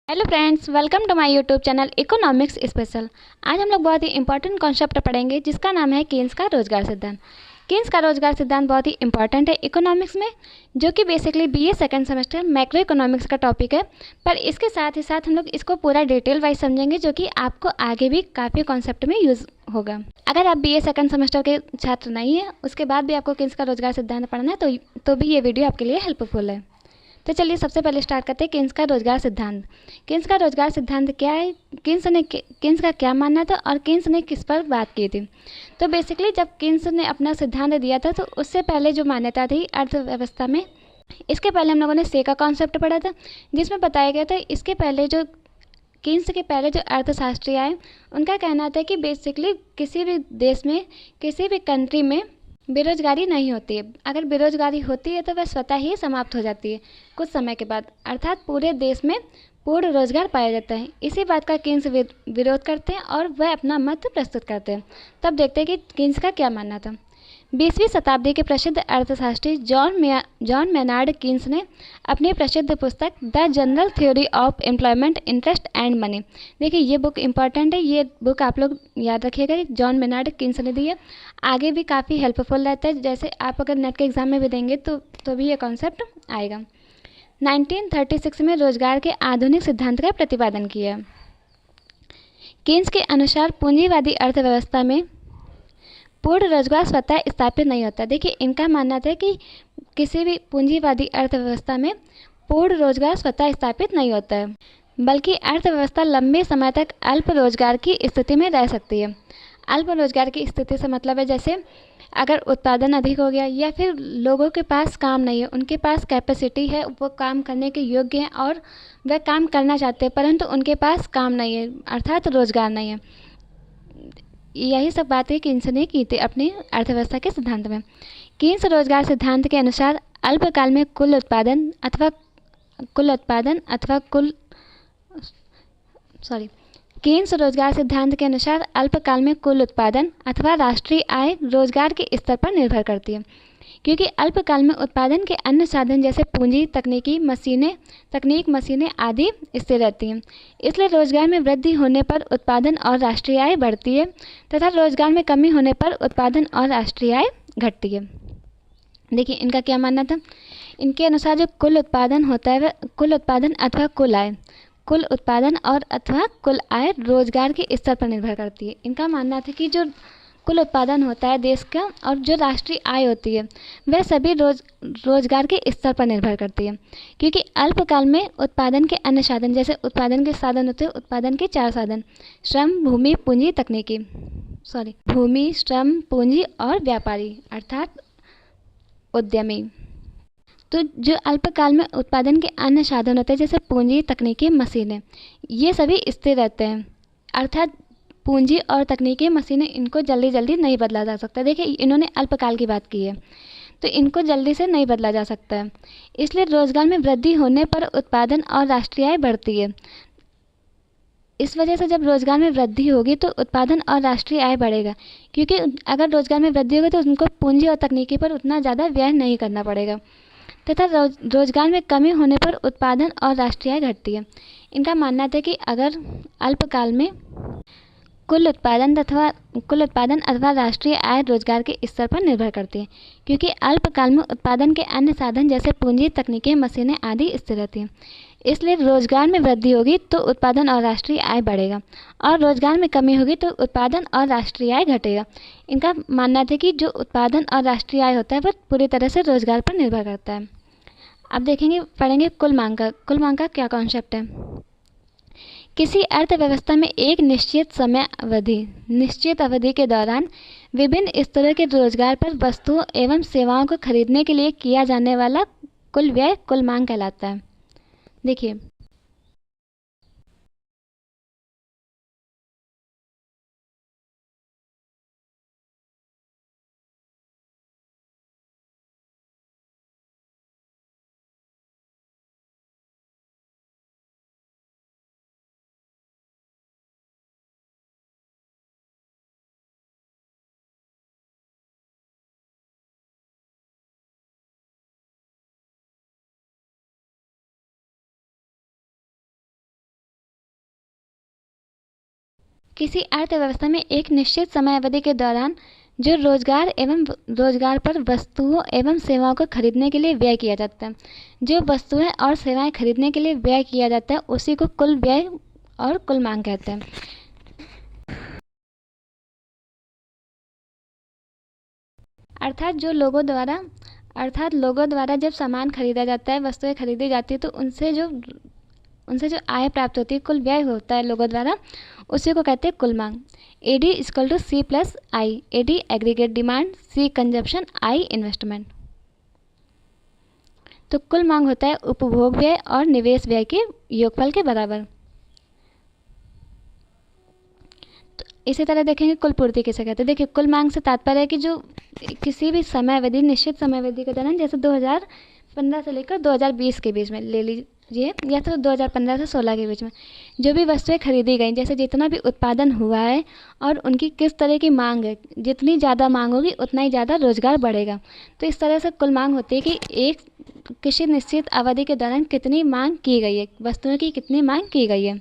Hello friends, welcome to my YouTube channel economics special. आज हम लोग बहुत ही इंपॉर्टेंट कॉन्सेप्ट पढ़ेंगे जिसका नाम है केन्स का रोजगार सिद्धांत। केन्स का रोजगार सिद्धांत बहुत ही इंपॉर्टेंट है इकोनॉमिक्स में, जो कि basically BA second semester macro economics का टॉपिक है। पर इसके साथ ही साथ हम लोग इसको पूरा डिटेल वाइज समझेंगे, जो कि आपको आगे भी काफ़ी कॉन्सेप्ट में यूज़ होगा। अगर आप बीए सेकंड सेमेस्टर के छात्र नहीं हैं, उसके बाद भी आपको केन्स का रोजगार सिद्धांत पढ़ना है तो भी ये वीडियो आपके लिए हेल्पफुल है। तो चलिए सबसे पहले स्टार्ट करते हैं केन्स का रोजगार सिद्धांत। केन्स का रोजगार सिद्धांत क्या है, केन्स का क्या मानना था और केन्स ने किस पर बात की थी। तो बेसिकली जब केन्स ने अपना सिद्धांत दिया था तो उससे पहले जो मान्यता थी अर्थव्यवस्था में, इसके पहले हम लोगों ने से का कॉन्सेप्ट पढ़ा था, जिसमें बताया गया था इसके पहले जो केन्स के पहले जो अर्थशास्त्री आए, उनका कहना था कि बेसिकली किसी भी देश में, किसी भी कंट्री में बेरोजगारी नहीं होती है। अगर बेरोजगारी होती है तो वह स्वतः ही समाप्त हो जाती है कुछ समय के बाद, अर्थात पूरे देश में पूर्ण रोजगार पाया जाता है। इसी बात का केन्स विरोध करते हैं और वह अपना मत प्रस्तुत करते हैं। तब देखते हैं कि केन्स का क्या मानना था। 20वीं शताब्दी के प्रसिद्ध अर्थशास्त्री जॉन मेनार्ड कीन्स ने अपनी प्रसिद्ध पुस्तक the general theory of employment, interest and money, देखिए ये बुक इंपॉर्टेंट है, ये बुक आप लोग याद रखिएगा, जॉन मेनार्ड कीन्स ने दी है। आगे भी काफ़ी हेल्पफुल रहता है, जैसे आप अगर नेट के एग्जाम में भी देंगे तो भी ये कॉन्सेप्ट आएगा। 1936 में रोजगार के आधुनिक सिद्धांत का प्रतिपादन किया। कीन्स के अनुसार पूंजीवादी अर्थव्यवस्था में पूर्ण रोजगार स्वतः स्थापित नहीं होता। देखिए इनका मानना था कि किसी भी पूंजीवादी अर्थव्यवस्था में पूर्ण रोजगार स्वतः स्थापित नहीं होता है, बल्कि अर्थव्यवस्था लंबे समय तक अल्प रोजगार की स्थिति में रह सकती है। अल्प रोजगार की स्थिति से मतलब है जैसे अगर उत्पादन अधिक हो गया या फिर लोगों के पास काम नहीं है, उनके पास कैपेसिटी है, वो काम करने के योग्य हैं और वह काम करना चाहते हैं, परंतु उनके पास काम नहीं है, अर्थात रोजगार नहीं है। यही सब बातें कीन्स ने की थी अपनी अर्थव्यवस्था के सिद्धांत में। कीन्स रोजगार सिद्धांत के अनुसार अल्पकाल में कुल उत्पादन अथवा कीन्स रोजगार सिद्धांत के अनुसार अल्पकाल में कुल उत्पादन अथवा राष्ट्रीय आय रोजगार के स्तर पर निर्भर करती है, क्योंकि अल्पकाल में उत्पादन के अन्य साधन जैसे पूंजी, तकनीक मशीनें आदि स्थिर रहती हैं। इसलिए रोजगार में वृद्धि होने पर उत्पादन और राष्ट्रीय आय बढ़ती है तथा रोजगार में कमी होने पर उत्पादन और राष्ट्रीय आय घटती है। देखिए इनका क्या मानना था। इनके अनुसार जो कुल उत्पादन होता है वह कुल उत्पादन अथवा कुल उत्पादन और अथवा कुल आय रोजगार के स्तर पर निर्भर करती है। इनका मानना था कि जो कुल उत्पादन होता है देश का और जो राष्ट्रीय आय होती है वह सभी रोजगार के स्तर पर निर्भर करती है, क्योंकि अल्पकाल में उत्पादन के अन्य साधन जैसे उत्पादन के साधन होते हैं, उत्पादन के 4 साधन श्रम, भूमि, श्रम, पूंजी और व्यापारी अर्थात उद्यमी। तो जो अल्पकाल में उत्पादन के अन्य साधन होते हैं जैसे पूंजी, तकनीकी मशीनें, ये सभी स्थिर रहते हैं, अर्थात पूंजी और तकनीकी मशीनें इनको जल्दी जल्दी नहीं बदला जा सकता। देखिए इन्होंने अल्पकाल की बात की है, तो इनको जल्दी से नहीं बदला जा सकता है। इसलिए रोजगार में वृद्धि होने पर उत्पादन और राष्ट्रीय आय बढ़ती है। इस वजह से जब रोजगार में वृद्धि होगी तो उत्पादन और राष्ट्रीय आय बढ़ेगा, क्योंकि अगर रोजगार में वृद्धि होगी तो उनको पूंजी और तकनीकी पर उतना ज़्यादा व्यय नहीं करना पड़ेगा, तथा रोजगार में कमी होने पर उत्पादन और राष्ट्रीय आय घटती है। इनका मानना था कि अगर अल्पकाल में कुल उत्पादन अथवा राष्ट्रीय आय रोजगार के स्तर पर निर्भर करती है, क्योंकि अल्पकाल में उत्पादन के अन्य साधन जैसे पूंजी, तकनीकी मशीनें आदि स्थिर रहती हैं। इसलिए रोजगार में वृद्धि होगी तो उत्पादन और राष्ट्रीय आय बढ़ेगा और रोजगार में कमी होगी तो उत्पादन और राष्ट्रीय आय घटेगा। इनका मानना था कि जो उत्पादन और राष्ट्रीय आय होता है वह पूरी तरह से रोजगार पर निर्भर करता है। अब पढ़ेंगे कुल मांग का क्या कॉन्सेप्ट है। किसी अर्थव्यवस्था में एक निश्चित अवधि के दौरान विभिन्न स्तरों के रोजगार पर वस्तुओं एवं सेवाओं को खरीदने के लिए किया जाने वाला कुल व्यय कुल मांग कहलाता है। देखिए किसी अर्थव्यवस्था में एक निश्चित समय अवधि के दौरान जो रोजगार पर वस्तुओं एवं सेवाओं को खरीदने के लिए व्यय किया जाता है, जो वस्तुएं और सेवाएं खरीदने के लिए व्यय किया जाता है उसी को कुल व्यय और कुल मांग कहते हैं। अर्थात लोगों द्वारा जब सामान खरीदा जाता है, वस्तुएं खरीदी जाती है, तो उनसे जो आय प्राप्त होती है, कुल व्यय होता है लोगों द्वारा, उसी को कहते हैं कुल मांग। AD equal to C plus I. AD aggregate demand, C consumption, I investment. तो कुल मांग होता है उपभोग व्यय और निवेश व्यय के योगफल के बराबर। तो इसी तरह देखेंगे कुल पूर्ति किसे कहते हैं। देखिए, कुल मांग से तात्पर्य है कि जो किसी भी समय अवधि, निश्चित समय अवधि के दौरान, जैसे 2015 से लेकर 2020 के बीच में ले लीजिए, या तो 2015 से 16 के बीच में जो भी वस्तुएं खरीदी गई, जैसे जितना भी उत्पादन हुआ है और उनकी किस तरह की मांग है, जितनी ज़्यादा मांग होगी उतना ही ज़्यादा रोजगार बढ़ेगा। तो इस तरह से कुल मांग होती है कि एक किसी निश्चित अवधि के दौरान कितनी मांग की गई है, वस्तुओं की कितनी मांग की गई है।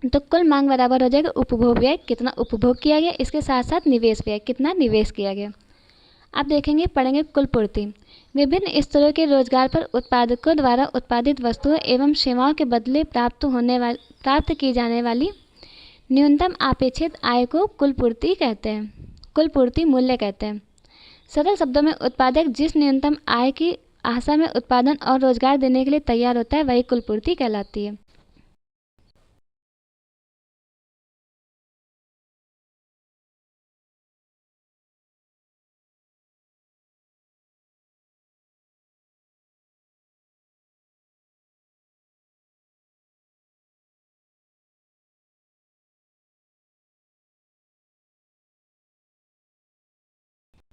तो कुल मांग बराबर हो जाएगा उपभोग व्यय, कितना उपभोग किया गया, इसके साथ साथ निवेश व्यय, कितना निवेश किया गया। अब देखेंगे, पढ़ेंगे कुल पूर्ति। विभिन्न स्तरों के रोजगार पर उत्पादकों द्वारा उत्पादित वस्तुओं एवं सेवाओं के बदले प्राप्त की जाने वाली न्यूनतम अपेक्षित आय को कुल पूर्ति कहते हैं, कुल पूर्ति मूल्य कहते हैं। सरल शब्दों में उत्पादक जिस न्यूनतम आय की आशा में उत्पादन और रोजगार देने के लिए तैयार होता है, वही कुल पूर्ति कहलाती है।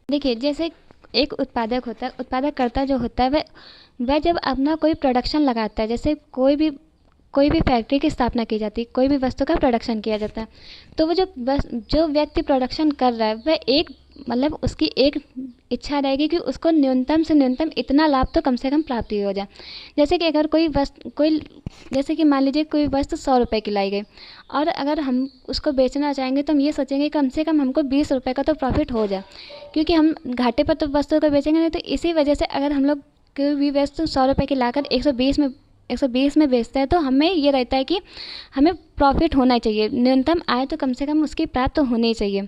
देखिए, जैसे एक उत्पादक होता है, उत्पादककर्ता जो होता है, वह जब अपना कोई प्रोडक्शन लगाता है, जैसे कोई भी फैक्ट्री की स्थापना की जाती है, कोई भी वस्तु का प्रोडक्शन किया जाता है, तो वो जो व्यक्ति प्रोडक्शन कर रहा है, वह उसकी एक इच्छा रहेगी कि उसको न्यूनतम से न्यूनतम इतना लाभ तो कम से कम प्राप्ति हो जाए। जैसे कि अगर जैसे कि मान लीजिए कोई वस्तु 100 रुपये की लाई गई, और अगर हम उसको बेचना चाहेंगे तो हम ये सोचेंगे कम से कम हमको 20 रुपये का तो प्रॉफिट हो जाए, क्योंकि हम घाटे पर तो वस्तु को बेचेंगे नहीं। तो इसी वजह से अगर हम लोग कोई भी वस्तु 100 रुपये की लाकर 120 में बेचते हैं, तो हमें ये रहता है कि हमें प्रॉफिट होना चाहिए, न्यूनतम आय तो कम से कम उसकी प्राप्त होनी चाहिए।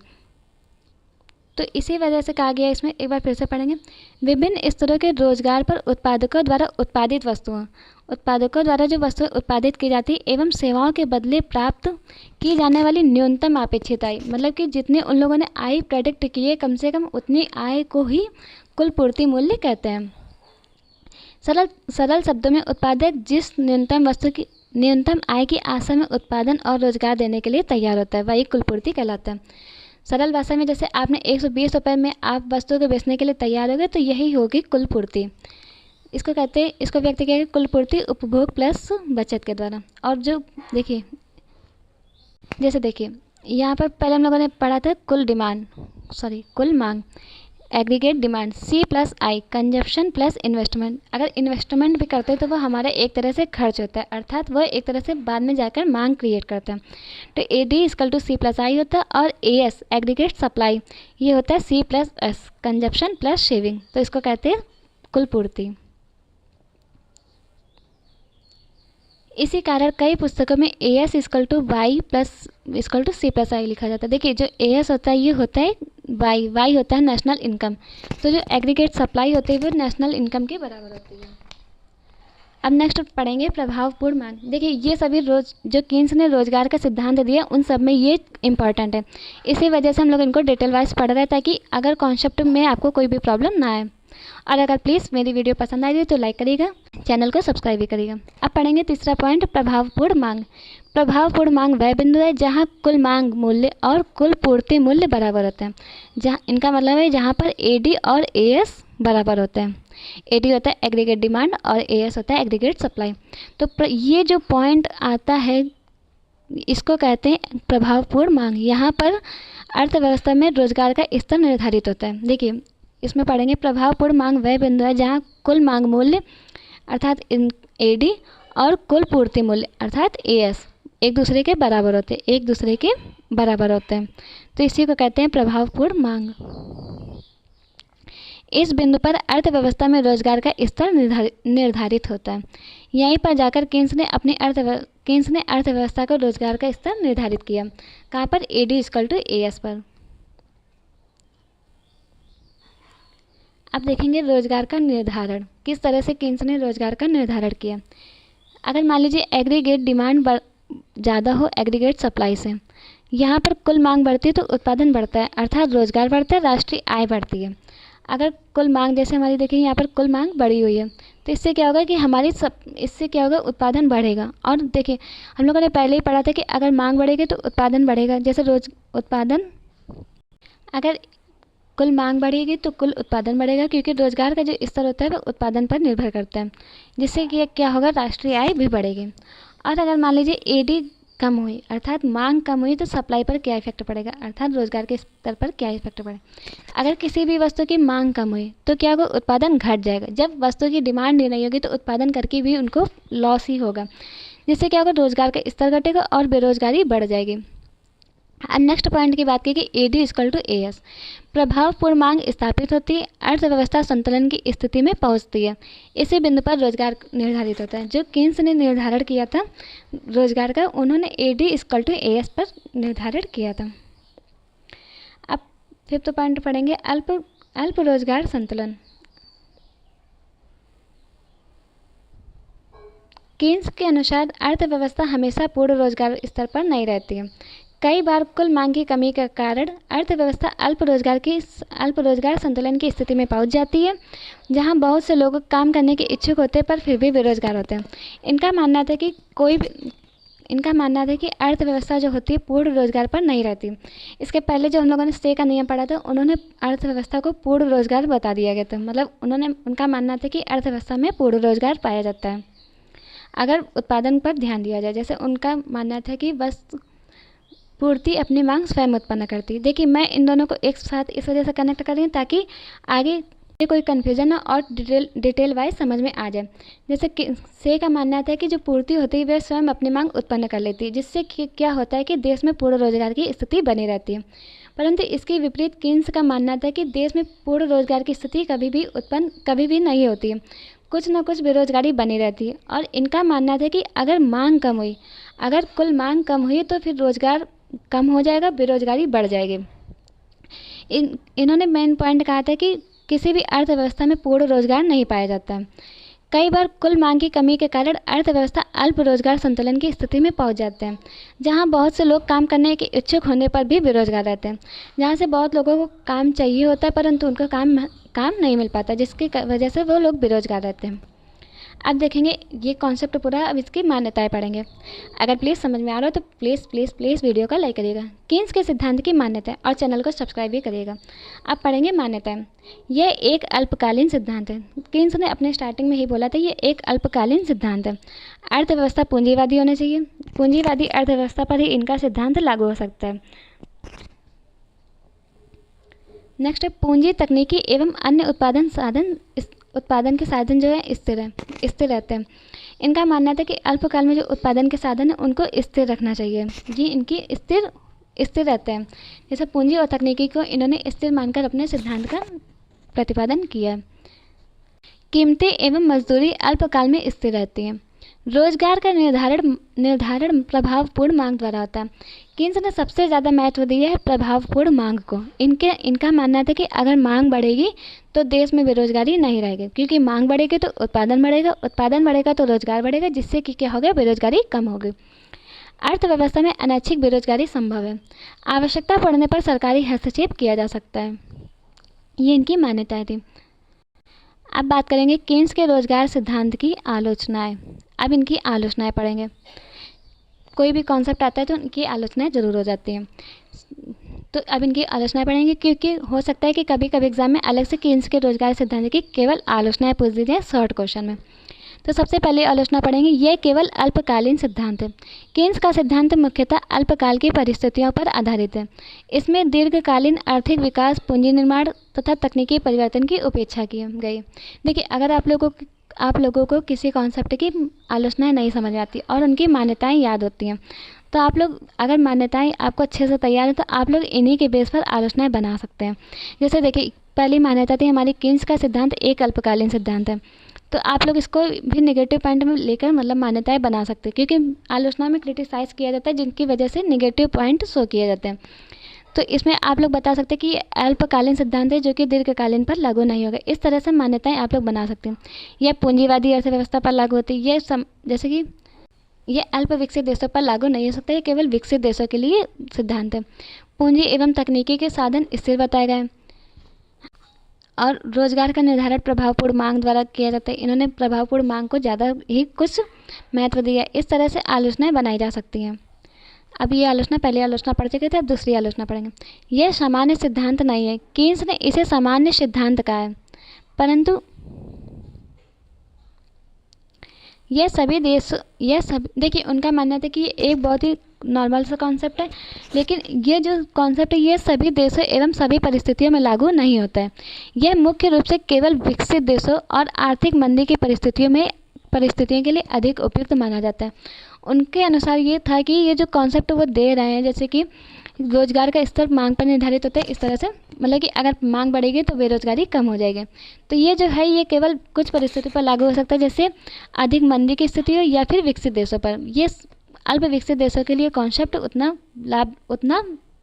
तो इसी वजह से कहा गया, इसमें एक बार फिर से पढ़ेंगे, विभिन्न स्तरों के रोजगार पर उत्पादकों द्वारा जो वस्तुएं उत्पादित की जाती एवं सेवाओं के बदले प्राप्त की जाने वाली न्यूनतम अपेक्षित आय, मतलब कि जितने उन लोगों ने आय प्रेडिक्ट की है, कम से कम उतनी आय को ही कुल पूर्ति मूल्य कहते हैं। सरल शब्दों में उत्पादक जिस न्यूनतम आय की आशा में उत्पादन और रोजगार देने के लिए तैयार होता है, वही कुल पूर्ति कहलाता है। सरल भाषा में, जैसे आपने 120 रुपये में आप वस्तु को बेचने के लिए तैयार हो गए, तो यही होगी कुल पूर्ति। इसको व्यक्त किया गया कुल पूर्ति उपभोग प्लस बचत के द्वारा। और जो देखिए, यहाँ पर पहले हम लोगों ने पढ़ा था कुल मांग, एग्रीगेट डिमांड, सी प्लस आई, कंजप्शन प्लस इन्वेस्टमेंट। अगर इन्वेस्टमेंट भी करते हैं तो वो हमारा एक तरह से खर्च होता है, अर्थात वह एक तरह से बाद में जाकर मांग क्रिएट करता है। तो A D equal to C plus I होता है, और ए एस एग्रीगेट सप्लाई, ये होता है C plus S, consumption plus saving. तो इसको कहते हैं कुल पूर्ति। इसी कारण कई पुस्तकों में A S equal to Y plus equal to C plus I लिखा जाता है। देखिए, जो ए एस होता है ये होता है वाई होता है नेशनल इनकम, तो जो एग्रीगेट सप्लाई होती है वो नेशनल इनकम के बराबर होती है। अब नेक्स्ट पढ़ेंगे प्रभावपूर्ण मांग। देखिए, ये सभी जो कीन्स ने रोजगार का सिद्धांत दिया, उन सब में ये इंपॉर्टेंट है, इसी वजह से हम लोग इनको डिटेल वाइज पढ़ रहे हैं, ताकि अगर कॉन्सेप्ट में आपको कोई भी प्रॉब्लम ना आए। और अगर प्लीज़ मेरी वीडियो पसंद आई तो लाइक करिएगा, चैनल को सब्सक्राइब भी करिएगा। अब पढ़ेंगे तीसरा पॉइंट, प्रभावपूर्ण मांग। प्रभावपूर्ण मांग वह बिंदु है जहां कुल मांग मूल्य और कुल पूर्ति मूल्य बराबर होते हैं। जहां इनका मतलब है जहां पर एडी और एएस बराबर होते हैं। एडी होता है एग्रीगेट डिमांड और एएस होता है एग्रीगेट सप्लाई। तो ये जो पॉइंट आता है इसको कहते हैं प्रभावपूर्ण मांग। यहाँ पर अर्थव्यवस्था में रोजगार का स्तर निर्धारित होता है। देखिए, इसमें पढ़ेंगे प्रभावपूर्ण मांग वह बिंदु है जहाँ कुल मांग मूल्य अर्थात एडी और कुल पूर्ति मूल्य अर्थात एएस एक दूसरे के बराबर होते हैं, एक दूसरे के बराबर होते हैं। तो इसी को कहते हैं प्रभावपूर्ण मांग। इस बिंदु पर अर्थव्यवस्था में रोजगार का स्तर निर्धारित होता है। यहीं पर जाकर केन्स ने अर्थव्यवस्था को रोजगार का स्तर निर्धारित किया। कहाँ पर? AD=AS पर। अब देखेंगे रोजगार का निर्धारण, किस तरह से केन्स ने रोजगार का निर्धारण किया। अगर मान लीजिए एग्रीगेट डिमांड ज़्यादा हो एग्रीगेट सप्लाई से, यहाँ पर कुल मांग बढ़ती है तो उत्पादन बढ़ता है, अर्थात रोजगार बढ़ता है, राष्ट्रीय आय बढ़ती है। अगर कुल मांग जैसे हमारी देखिए यहाँ पर कुल मांग बढ़ी हुई है, तो इससे क्या होगा कि इससे क्या होगा, उत्पादन बढ़ेगा। और देखिए हम लोगों ने पहले ही पढ़ा था कि अगर मांग बढ़ेगी तो उत्पादन बढ़ेगा। जैसे अगर कुल मांग बढ़ेगी तो कुल उत्पादन बढ़ेगा, क्योंकि रोजगार का जो स्तर होता है वो उत्पादन पर निर्भर करता है, जिससे कि क्या होगा, राष्ट्रीय आय भी बढ़ेगी। और अगर मान लीजिए AD कम हुई अर्थात मांग कम हुई तो सप्लाई पर क्या इफेक्ट पड़ेगा, अर्थात रोजगार के स्तर पर क्या इफेक्ट पड़ेगा। अगर किसी भी वस्तु की मांग कम हुई तो क्या होगा, उत्पादन घट जाएगा। जब वस्तु की डिमांड नहीं होगी तो उत्पादन करके भी उनको लॉस ही होगा, जिससे क्या होगा, रोजगार का स्तर घटेगा और बेरोजगारी बढ़ जाएगी। अब नेक्स्ट पॉइंट की बात की कि AD=AS। प्रभावपूर्ण मांग स्थापित होती है, अर्थव्यवस्था संतुलन की स्थिति में पहुंचती है। इसी बिंदु पर रोजगार निर्धारित होता है। जो केन्स ने निर्धारण किया था रोजगार का, उन्होंने AD=AS पर निर्धारण किया था। अब फिफ्थ पॉइंट पढ़ेंगे अल्प रोजगार संतुलन। केन्स के अनुसार अर्थव्यवस्था हमेशा पूर्ण रोजगार स्तर पर नहीं रहती है। कई बार कुल मांग की कमी के कारण अर्थव्यवस्था अल्प रोजगार संतुलन की स्थिति में पहुंच जाती है, जहां बहुत से लोग काम करने के इच्छुक होते हैं पर फिर भी बेरोजगार होते हैं। इनका मानना था कि अर्थव्यवस्था जो होती है पूर्ण रोजगार पर नहीं रहती। इसके पहले जो हम लोगों ने स्टे का नियम पढ़ा था, उन्होंने अर्थव्यवस्था को पूर्ण रोजगार बता दिया गया था। मतलब उनका मानना था कि अर्थव्यवस्था में पूर्ण रोजगार पाया जाता है अगर उत्पादन पर ध्यान दिया जाए। जैसे उनका मानना था कि बस पूर्ति अपनी मांग स्वयं उत्पन्न करती। देखिए मैं इन दोनों को एक साथ इस वजह से कनेक्ट कर रही हूँ ताकि आगे कोई कन्फ्यूजन ना और डिटेल वाइज समझ में आ जाए। जैसे से का मानना था कि जो पूर्ति होती है वह स्वयं अपनी मांग उत्पन्न कर लेती है, जिससे क्या होता है कि देश में पूर्ण रोजगार की स्थिति बनी रहती है। परंतु इसके विपरीत केन्स का मानना था कि देश में पूर्ण रोजगार की स्थिति कभी भी नहीं होती है, कुछ न कुछ बेरोजगारी बनी रहती है। और इनका मानना था कि अगर कुल मांग कम हुई तो फिर रोजगार कम हो जाएगा, बेरोजगारी बढ़ जाएगी। इन्होंने मेन पॉइंट कहा था कि किसी भी अर्थव्यवस्था में पूर्ण रोजगार नहीं पाया जाता है। कई बार कुल मांग की कमी के कारण अर्थव्यवस्था अल्प रोजगार संतुलन की स्थिति में पहुंच जाते हैं, जहां बहुत से लोग काम करने के इच्छुक होने पर भी बेरोजगार रहते हैं। जहां से बहुत लोगों को काम चाहिए होता है परंतु उनको काम नहीं मिल पाता, जिसकी वजह से वो लोग बेरोजगार रहते हैं। अब देखेंगे ये कॉन्सेप्ट पूरा, अब इसकी मान्यताएं पढ़ेंगे। अगर प्लीज़ समझ में आ रहा हो तो प्लीज़ वीडियो को लाइक करिएगा। केन्स के सिद्धांत की मान्यताएं और चैनल को सब्सक्राइब भी करिएगा। अब पढ़ेंगे मान्यताएं। यह एक अल्पकालीन सिद्धांत है। केन्स ने अपने स्टार्टिंग में ही बोला था ये एक अल्पकालीन सिद्धांत है। अर्थव्यवस्था पूंजीवादी होनी चाहिए, पूंजीवादी अर्थव्यवस्था पर ही इनका सिद्धांत लागू हो सकता है। नेक्स्ट है पूंजी, तकनीकी एवं अन्य उत्पादन के साधन जो है स्थिर रहते हैं। इनका मानना था कि अल्पकाल में जो उत्पादन के साधन है उनको स्थिर रखना चाहिए, ये इनकी स्थिर रहते हैं। जैसे पूंजी और तकनीकी को इन्होंने स्थिर मानकर अपने सिद्धांत का प्रतिपादन किया। कीमतें एवं मजदूरी अल्पकाल में स्थिर रहती हैं। रोजगार का निर्धारण प्रभावपूर्ण मांग द्वारा होता है। केन्स ने सबसे ज़्यादा महत्व दिया है प्रभावपूर्ण मांग को। इनका मानना था कि अगर मांग बढ़ेगी तो देश में बेरोजगारी नहीं रहेगी, क्योंकि मांग बढ़ेगी तो उत्पादन बढ़ेगा तो रोजगार बढ़ेगा, जिससे कि क्या होगा, बेरोजगारी कम होगी। अर्थव्यवस्था में अनैच्छिक बेरोजगारी संभव है। आवश्यकता पड़ने पर सरकारी हस्तक्षेप किया जा सकता है, ये इनकी मान्यताएं थी। अब बात करेंगे केन्स के रोजगार सिद्धांत की आलोचनाएं। अब इनकी आलोचनाएं पढ़ेंगे। कोई भी कॉन्सेप्ट आता है तो इनकी आलोचनाएं जरूर हो जाती हैं। तो अब इनकी आलोचनाएं पढ़ेंगे, क्योंकि हो सकता है कि कभी कभी एग्जाम में अलग से केन्स के रोजगार सिद्धांत की केवल आलोचनाएं पूछ दी जाए शॉर्ट क्वेश्चन में। तो सबसे पहले आलोचना पढ़ेंगे, यह केवल अल्पकालीन सिद्धांत है। केन्स का सिद्धांत मुख्यतः अल्पकाल की परिस्थितियों पर आधारित है। इसमें दीर्घकालीन आर्थिक विकास, पूंजी निर्माण तथा तकनीकी परिवर्तन की उपेक्षा की गई। देखिए अगर आप लोगों को आप लोगों को किसी कॉन्सेप्ट की आलोचनाएं नहीं समझ आती और उनकी मान्यताएं याद होती हैं। तो आप लोग अगर मान्यताएं आपको अच्छे से तैयार है तो आप लोग इन्हीं के बेस पर आलोचनाएं बना सकते हैं। जैसे देखिए, पहली मान्यता थी हमारी कीन्स का सिद्धांत एक अल्पकालीन सिद्धांत है। तो आप लोग इसको भी नेगेटिव पॉइंट में लेकर मतलब मान्यताएं बना सकते हैं, क्योंकि आलोचना में क्रिटिसाइज़ किया जाता है जिनकी वजह से नेगेटिव पॉइंट शो किए जाते हैं। तो इसमें आप लोग बता सकते हैं कि ये अल्पकालीन सिद्धांत है जो कि दीर्घकालीन पर लागू नहीं होगा। इस तरह से मान्यताएं आप लोग बना सकते हैं। यह पूंजीवादी अर्थव्यवस्था पर लागू होती है। जैसे कि ये अल्प विकसित देशों पर लागू नहीं हो सकता, ये केवल विकसित देशों के लिए सिद्धांत है। पूंजी एवं तकनीकी के साधन स्थिर बताए गए और रोजगार का निर्धारण प्रभावपूर्ण मांग द्वारा किया जाता है। इन्होंने प्रभावपूर्ण मांग को ज़्यादा ही कुछ महत्व दिया। इस तरह से आलोचनाएं बनाई जा सकती हैं। अब ये आलोचना, पहली आलोचना पढ़ चुके थे, अब दूसरी आलोचना पढ़ेंगे। यह सामान्य सिद्धांत नहीं है। कीन्स ने इसे सामान्य सिद्धांत कहा है, परंतु यह सभी देखिए, उनका मानना था कि ये एक बहुत ही नॉर्मल सा कॉन्सेप्ट है, लेकिन ये जो कॉन्सेप्ट है ये सभी देशों एवं सभी परिस्थितियों में लागू नहीं होता है। यह मुख्य रूप से केवल विकसित देशों और आर्थिक मंदी की परिस्थितियों के लिए अधिक उपयुक्त माना जाता है। उनके अनुसार ये था कि ये जो कॉन्सेप्ट वो दे रहे हैं, जैसे कि रोजगार का स्तर मांग पर निर्धारित होता है, इस तरह से मतलब कि अगर मांग बढ़ेगी तो बेरोजगारी कम हो जाएगी। तो ये जो है ये केवल कुछ परिस्थिति पर लागू हो सकता है, जैसे अधिक मंदी की स्थिति हो या फिर विकसित देशों पर। ये अल्प विकसित देशों के लिए कॉन्सेप्ट उतना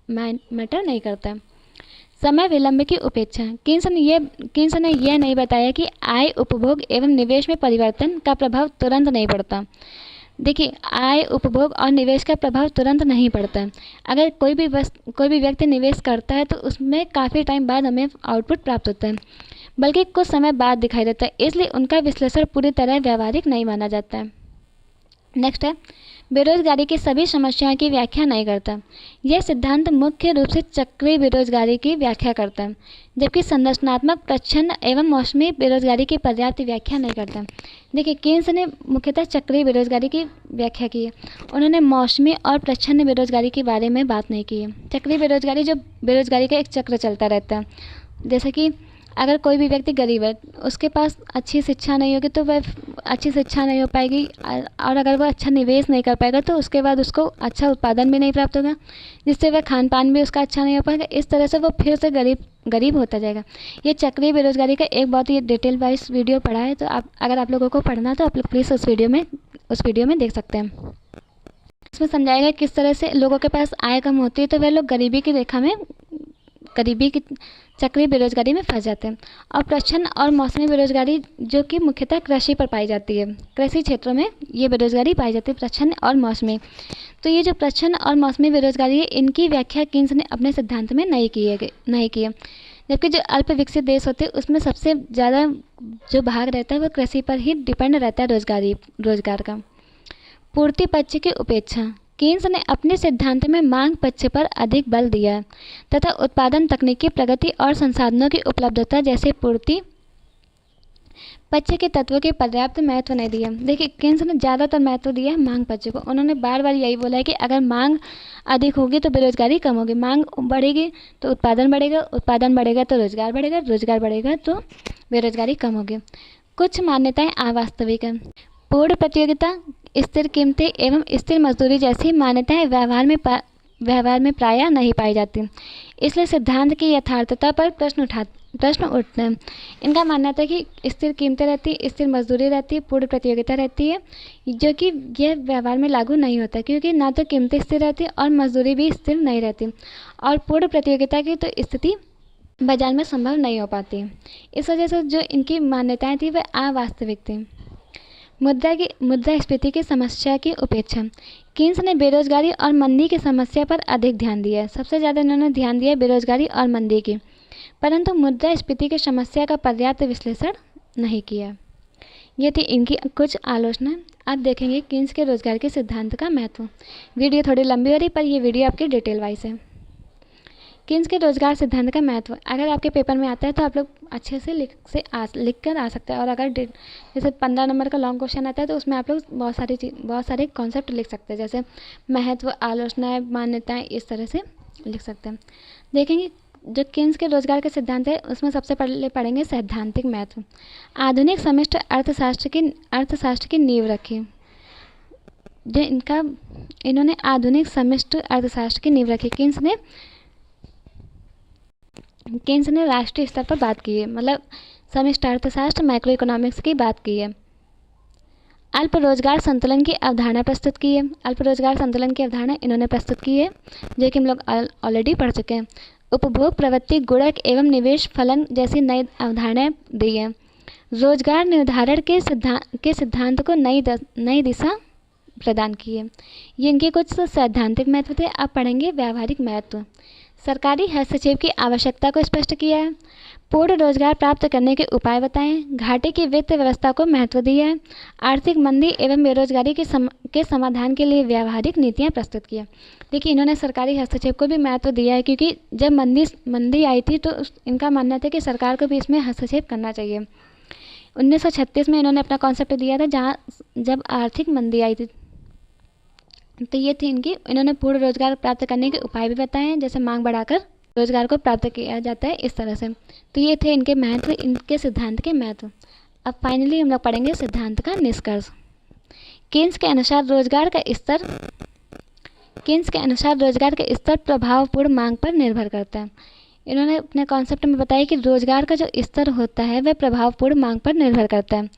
मैटर नहीं करता है। समय विलंब की उपेक्षा। कीन्स ने यह नहीं बताया कि आय, उपभोग एवं निवेश में परिवर्तन का प्रभाव तुरंत नहीं पड़ता। देखिए, आय, उपभोग और निवेश का प्रभाव तुरंत नहीं पड़ता है। अगर कोई भी व्यक्ति निवेश करता है तो उसमें काफ़ी टाइम बाद हमें आउटपुट प्राप्त होता है, बल्कि कुछ समय बाद दिखाई देता है। इसलिए उनका विश्लेषण पूरी तरह व्यावहारिक नहीं माना जाता है। नेक्स्ट है, बेरोजगारी की सभी समस्याओं की व्याख्या नहीं करता। यह सिद्धांत मुख्य रूप से चक्रीय बेरोजगारी की व्याख्या करता है, जबकि संरचनात्मक, प्रच्छन्न एवं मौसमी बेरोजगारी की पर्याप्त व्याख्या नहीं करता। देखिए, कीन्स ने मुख्यतः चक्रीय बेरोजगारी की व्याख्या की है। उन्होंने मौसमी और प्रच्छन्न बेरोजगारी के बारे में बात नहीं की है। चक्रीय बेरोजगारी, जो बेरोजगारी का एक चक्र चलता रहता है, जैसे कि अगर कोई भी व्यक्ति गरीब है, उसके पास अच्छी शिक्षा नहीं होगी तो वह अच्छी शिक्षा नहीं हो पाएगी, और अगर वह अच्छा निवेश नहीं कर पाएगा तो उसके बाद उसको अच्छा उत्पादन भी नहीं प्राप्त होगा, जिससे वह खान पान भी उसका अच्छा नहीं हो पाएगा। इस तरह से वो फिर से गरीब होता जाएगा। ये चक्रीय बेरोजगारी का एक बहुत ही डिटेल वाइज वीडियो पढ़ा है, तो अगर आप लोगों को पढ़ना तो आप लोग प्लीज़ उस वीडियो में देख सकते हैं। इसमें समझाएगा किस तरह से लोगों के पास आय कम होती है तो वह लोग गरीबी की चक्रीय बेरोजगारी में फंस जाते हैं। और प्रच्छन्न और मौसमी बेरोजगारी, जो कि मुख्यतः कृषि पर पाई जाती है, कृषि क्षेत्रों में ये बेरोजगारी पाई जाती है, प्रच्छन्न और मौसमी। तो ये जो प्रच्छन्न और मौसमी बेरोजगारी है, इनकी व्याख्या कीन्स ने अपने सिद्धांत में नहीं की है। जबकि जो अल्प विकसित देश होते हैं उसमें सबसे ज़्यादा जो भाग रहता है वो कृषि पर ही डिपेंड रहता है, रोजगार का। पूर्ति पक्ष की उपेक्षा। कीन्स ने अपने सिद्धांत में मांग पक्ष पर अधिक बल दिया है तथा उत्पादन, तकनीकी प्रगति और संसाधनों की उपलब्धता जैसे पूर्ति पक्ष के तत्वों के पर्याप्त महत्व नहीं दिया। देखिए, कीन्स ने ज़्यादातर महत्व दिया है मांग पक्ष को। उन्होंने बार बार यही बोला है कि अगर मांग अधिक होगी तो बेरोजगारी कम होगी, मांग बढ़ेगी तो उत्पादन बढ़ेगा, उत्पादन बढ़ेगा तो रोजगार बढ़ेगा, रोजगार बढ़ेगा तो बेरोजगारी कम होगी। कुछ मान्यताएं अवास्तविक हैं। पूर्ण प्रतियोगिता, स्थिर कीमतें एवं स्थिर मजदूरी जैसी मान्यताएं व्यवहार में प्रायः नहीं पाई जाती, इसलिए सिद्धांत की यथार्थता पर प्रश्न उठते हैं। इनका मानना था कि स्थिर कीमतें रहती है, स्थिर मजदूरी रहती है, पूर्ण प्रतियोगिता रहती है, जो कि यह व्यवहार में लागू नहीं होता, क्योंकि ना तो कीमतें स्थिर रहती और मजदूरी भी स्थिर नहीं रहती, और पूर्ण प्रतियोगिता की तो स्थिति बाजार में संभव नहीं हो पाती। इस वजह से जो इनकी मान्यताएं थी वह अवास्तविक थी। मुद्रास्फीति की समस्या की उपेक्षा। कीन्स ने बेरोजगारी और मंदी की समस्या पर अधिक ध्यान दिया है। सबसे ज़्यादा इन्होंने ध्यान दिया बेरोजगारी और मंदी की, परंतु मुद्रास्फीति की समस्या का पर्याप्त विश्लेषण नहीं किया। ये थी इनकी कुछ आलोचना। अब देखेंगे कीन्स के रोजगार के सिद्धांत का महत्व। वीडियो थोड़ी लंबी हो रही, पर यह वीडियो आपकी डिटेल वाइज है। कीन्स के रोजगार सिद्धांत का महत्व, अगर आपके पेपर में आता है तो आप लोग अच्छे से लिख कर आ सकते हैं, और अगर जैसे 15 नंबर का लॉन्ग क्वेश्चन आता है तो उसमें आप लोग बहुत सारे कॉन्सेप्ट लिख सकते हैं, जैसे महत्व, आलोचनाएं, मान्यताएं, इस तरह से लिख सकते हैं। देखेंगे जो केन्स के रोजगार के सिद्धांत है उसमें सबसे पहले पढ़ेंगे सैद्धांतिक महत्व। आधुनिक समष्ट अर्थशास्त्र की नींव रखी। जो इन्होंने आधुनिक समष्ट अर्थशास्त्र की नींव रखी। केन्स ने राष्ट्रीय स्तर पर बात की है, मतलब समष्ट अर्थशास्त्र मैक्रो इकोनॉमिक्स की बात की है। अल्प रोजगार संतुलन की अवधारणा प्रस्तुत की है। अल्प रोजगार संतुलन की अवधारणा इन्होंने प्रस्तुत की है, जो कि हम लोग ऑलरेडी पढ़ चुके हैं। उपभोग प्रवृत्ति गुणक एवं निवेश फलन जैसी नई अवधारणाएं दी है। रोजगार निर्धारण के सिद्धांत को नई दिशा प्रदान की है। ये इनके कुछ सैद्धांतिक महत्व थे। अब पढ़ेंगे व्यावहारिक महत्व। सरकारी हस्तक्षेप की आवश्यकता को स्पष्ट किया है। पूर्ण रोजगार प्राप्त करने के उपाय बताएं। घाटे की वित्त व्यवस्था को महत्व दिया है। आर्थिक मंदी एवं बेरोजगारी के समाधान के लिए व्यावहारिक नीतियां प्रस्तुत की है। देखिए, इन्होंने सरकारी हस्तक्षेप को भी महत्व दिया है, क्योंकि जब मंदी आई थी तो इनका मानना था कि सरकार को भी इसमें हस्तक्षेप करना चाहिए। 1936 में इन्होंने अपना कॉन्सेप्ट दिया था, जब आर्थिक मंदी आई थी। तो ये थी इन्होंने पूर्ण रोजगार प्राप्त करने के उपाय भी बताए हैं, जैसे मांग बढ़ाकर रोजगार को प्राप्त किया जाता है, इस तरह से। तो ये थे इनके महत्व, इनके सिद्धांत के महत्व। अब फाइनली हम लोग पढ़ेंगे सिद्धांत का निष्कर्ष। केन्स के अनुसार रोजगार का स्तर प्रभावपूर्ण मांग पर निर्भर करता है। इन्होंने अपने कॉन्सेप्ट में बताया कि रोजगार का जो स्तर होता है वह प्रभावपूर्ण मांग पर निर्भर करता है।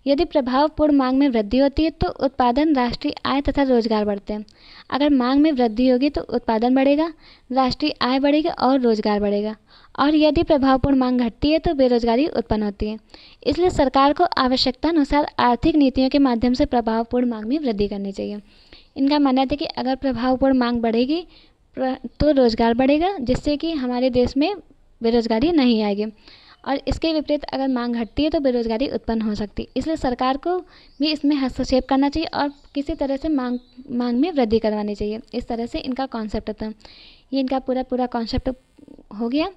यदि प्रभावपूर्ण मांग में वृद्धि होती है तो उत्पादन, राष्ट्रीय आय तथा रोजगार बढ़ते हैं। अगर मांग में वृद्धि होगी तो उत्पादन बढ़ेगा, राष्ट्रीय आय बढ़ेगी और रोजगार बढ़ेगा। और यदि प्रभावपूर्ण मांग घटती है तो बेरोजगारी उत्पन्न होती है। इसलिए सरकार को आवश्यकतानुसार आर्थिक नीतियों के माध्यम से प्रभावपूर्ण मांग में वृद्धि करनी चाहिए। इनका मानना है कि अगर प्रभावपूर्ण मांग बढ़ेगी तो रोजगार बढ़ेगा, जिससे कि हमारे देश में बेरोजगारी नहीं आएगी। और इसके विपरीत अगर मांग घटती है तो बेरोजगारी उत्पन्न हो सकती है। इसलिए सरकार को भी इसमें हस्तक्षेप करना चाहिए और किसी तरह से मांग में वृद्धि करवानी चाहिए। इस तरह से इनका कॉन्सेप्ट था। ये इनका पूरा कॉन्सेप्ट हो गया।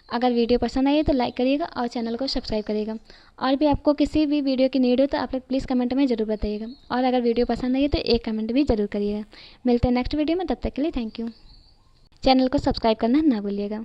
अगर वीडियो पसंद आई तो लाइक करिएगा और चैनल को सब्सक्राइब करिएगा। और भी आपको किसी भी वीडियो की नीड हो तो आप लोग प्लीज़ कमेंट में ज़रूर बताइएगा। और अगर वीडियो पसंद आई तो एक कमेंट भी ज़रूर करिएगा। मिलते हैं नेक्स्ट वीडियो में, तब तक के लिए थैंक यू। चैनल को सब्सक्राइब करना ना भूलिएगा।